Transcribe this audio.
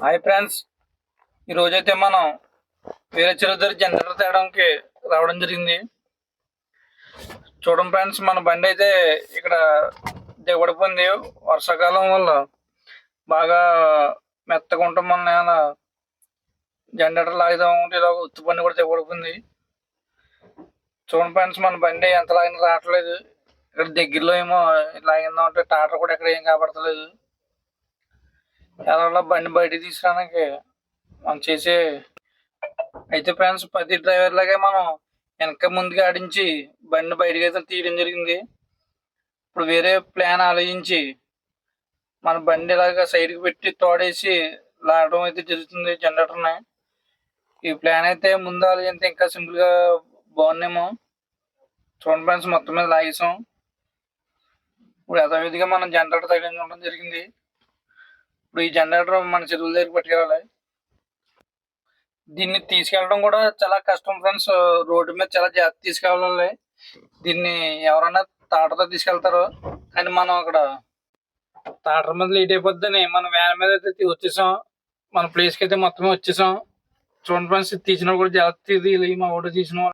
Hi friends, ఈ రోజైతే మనం వేరే చెరువు జనరేటర్ తేయడానికి రావడం జరిగింది. చూడండి ఫ్రెండ్స్, మన బండి అయితే ఇక్కడ దిగబడిపోయింది. వర్షాకాలం వల్ల బాగా మెత్తగా ఉండటం వల్ల జనరేటర్ లాగుదాం అంటే ఇలా ఉత్తి బండి కూడా దిగబడిపోయింది. చూడండి ఫ్రెండ్స్, మన బండి ఎంత లాగినా రావట్లేదు. ఇక్కడ దగ్గరలో ఏమో లాగిందాం అంటే టాటర్ కూడా ఎక్కడ ఏం కాబడతలేదు. ఎలా బండి బయటికి తీసుకురావడానికి మనం చేసే అయితే ఫ్రెండ్స్, ప్రతి డ్రైవర్ లాగే మనం వెనక ముందుగా ఆడించి బండి బయటకి అయితే తీయడం జరిగింది. ఇప్పుడు వేరే ప్లాన్ ఆలోచించి మన బండి ఇలాగా సైడ్కి పెట్టి తోడేసి లాగడం అయితే జరుగుతుంది జనరేటర్ని. ఈ ప్లాన్ అయితే ముందు ఆలోచిస్తే ఇంకా సింపుల్గా బాగుందేమో. చూడండి ఫ్రెండ్స్, మొత్తం మీద లాగేసాం. ఇప్పుడు యథావిధిగా మనం జనరేటర్ తగిలించడం జరిగింది. ఇప్పుడు ఈ జనరేటర్ మన చెరువుల దగ్గరికి పట్టుకెళ్ళాలి. దీన్ని తీసుకెళ్ళడం కూడా చాలా కష్టం ఫ్రెండ్స్. రోడ్డు మీద చాలా జాగ్రత్త తీసుకెళ్ళాలి. దీన్ని ఎవరైనా తాటతో తీసుకెళ్తారు, కానీ మనం అక్కడ తాటర్ మీద లేట్ అయిపోద్దని మనం వ్యాన్ మీద అయితే వచ్చేసాం. మన ప్లేస్కి అయితే మొత్తమే వచ్చేసాం. చూడండి ఫ్రెండ్స్, తీసిన కూడా జాగ్రత్త. ఇది మా ఓటు తీసిన